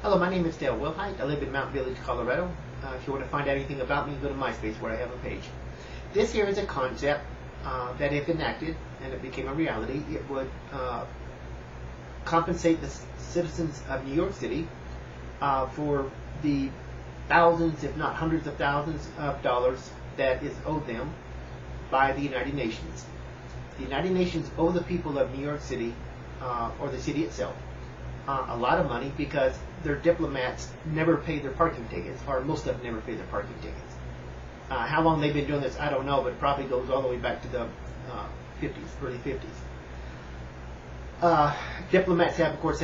Hello, my name is Dale Wilhite. I live in Mount Village, Colorado. If you want to find out anything about me, go to MySpace where I have a page. This here is a concept that if enacted and it became a reality, it would compensate the citizens of New York City for the thousands, if not hundreds of thousands of dollars that is owed them by the United Nations. The United Nations owe the people of New York City, or the city itself, a lot of money because their diplomats never pay their parking tickets, or most of them never pay their parking tickets. How long they've been doing this, I don't know, but it probably goes all the way back to the 50s, early 50s. Diplomats have, of course,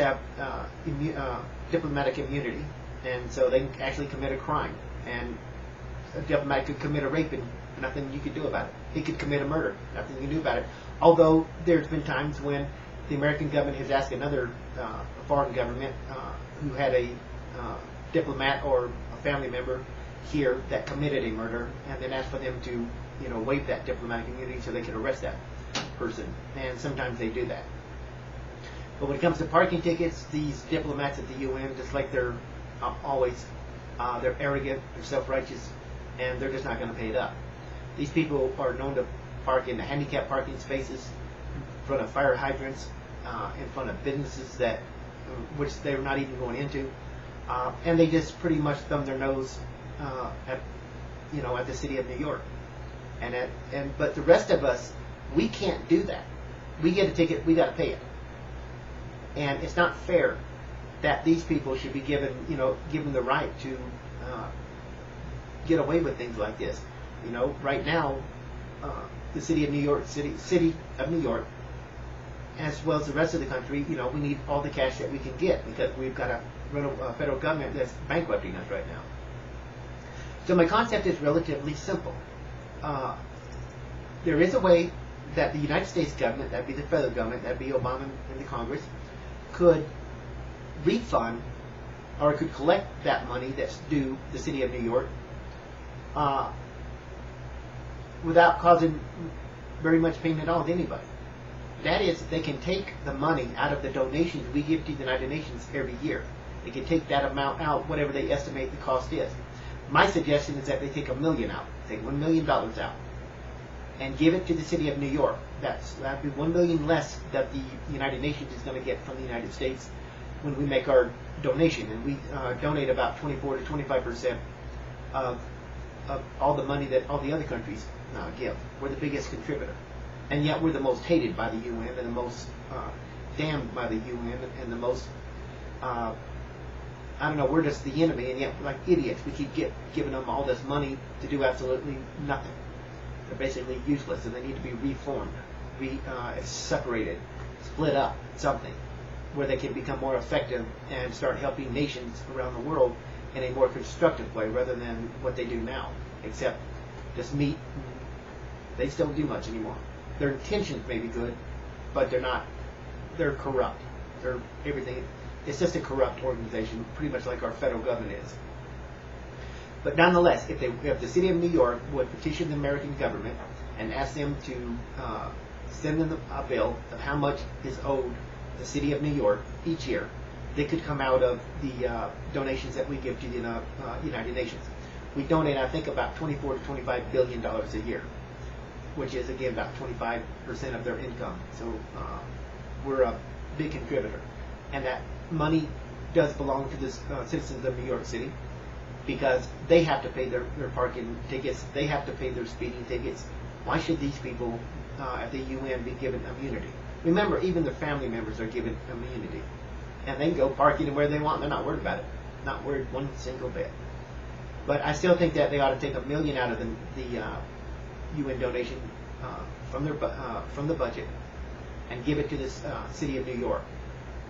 diplomatic immunity, and so they can actually commit a crime. And a diplomat could commit a rape and nothing you could do about it. He could commit a murder, nothing you can do about it. Although there's been times when the American government has asked another foreign government who had a diplomat or a family member here that committed a murder, and then asked for them to, waive that diplomatic immunity so they could arrest that person. And sometimes they do that. But when it comes to parking tickets, these diplomats at the UN, just like they're always, they're arrogant, they're self-righteous, and they're just not going to pay it up. These people are known to park in the handicapped parking spaces, in front of fire hydrants, in front of businesses that, which they're not even going into, and they just pretty much thumb their nose at the city of New York. But the rest of us, we can't do that. We get a ticket, we got to pay it, and it's not fair that these people should be given the right to get away with things like this. Right now, the city of New York, as well as the rest of the country, we need all the cash that we can get because we've got a federal government that's bankrupting us right now. So my concept is relatively simple. There is a way that the United States government, that'd be the federal government, that'd be Obama and the Congress, could refund or could collect that money that's due the city of New York without causing very much pain at all to anybody. That is, they can take the money out of the donations we give to the United Nations every year. They can take that amount out, whatever they estimate the cost is. My suggestion is that they take $1 million out, take $1 million out, and give it to the city of New York. That'd be $1 million less that the United Nations is going to get from the United States when we make our donation, and we donate about 24 to 25% of all the money that all the other countries give. We're the biggest contributor, and yet we're the most hated by the UN and the most damned by the UN and the most we're just the enemy, and yet like idiots we keep giving them all this money to do absolutely nothing. They're basically useless, and they need to be reformed, separated, split up, something where they can become more effective and start helping nations around the world in a more constructive way rather than what they do now, except just meet. They still don't do much anymore. Their intentions may be good, but they're not. They're corrupt. They're everything. It's just a corrupt organization, pretty much like our federal government is. But nonetheless, if the city of New York would petition the American government and ask them to send them a bill of how much is owed the city of New York each year, they could come out of the donations that we give to the United Nations. We donate, I think, about $24 to $25 billion a year, which is, again, about 25% of their income. So we're a big contributor. And that money does belong to the citizens of New York City because they have to pay their parking tickets. They have to pay their speeding tickets. Why should these people at the UN be given immunity? Remember, even their family members are given immunity. And they can go park anywhere they want. They're not worried about it. Not worried one single bit. But I still think that they ought to take $1 million out of the UN donation from the budget and give it to the city of New York,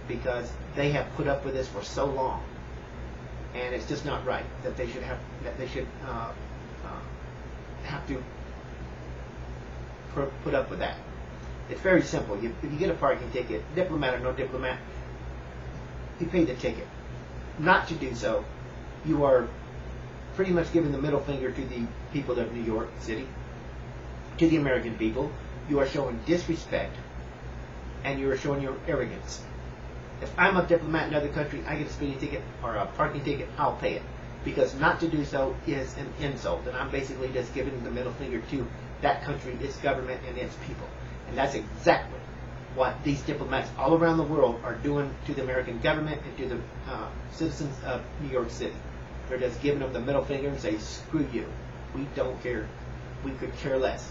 because they have put up with this for so long, and it's just not right that they should have to put up with that. It's very simple. If you get a parking ticket, diplomat or no diplomat, you pay the ticket. Not to do so, you are pretty much giving the middle finger to the people of New York City, to the American people. You are showing disrespect, and you are showing your arrogance. If I'm a diplomat in another country, I get a speeding ticket or a parking ticket, I'll pay it. Because not to do so is an insult, and I'm basically just giving the middle finger to that country, its government, and its people. And that's exactly what these diplomats all around the world are doing to the American government and to the citizens of New York City. They're just giving them the middle finger and say, screw you. We don't care. We could care less.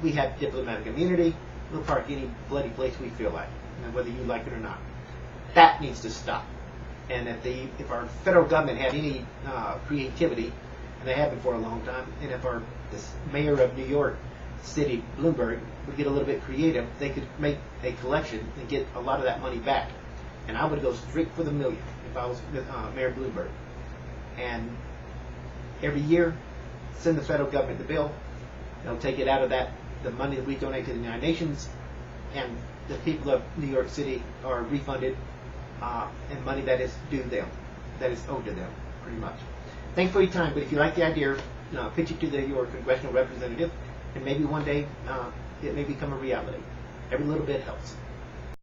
We have diplomatic immunity. We'll park any bloody place we feel like, whether you like it or not. That needs to stop. And if our federal government had any creativity, and they haven't for a long time, and if this mayor of New York City, Bloomberg, would get a little bit creative, they could make a collection and get a lot of that money back. And I would go straight for the million if I was Mayor Bloomberg. And every year, send the federal government the bill. They'll take it out of the money that we donate to the United Nations, and the people of New York City are refunded and money that is due them, that is owed to them, pretty much. Thanks for your time, but if you like the idea, pitch it to your congressional representative, and maybe one day it may become a reality. Every little bit helps.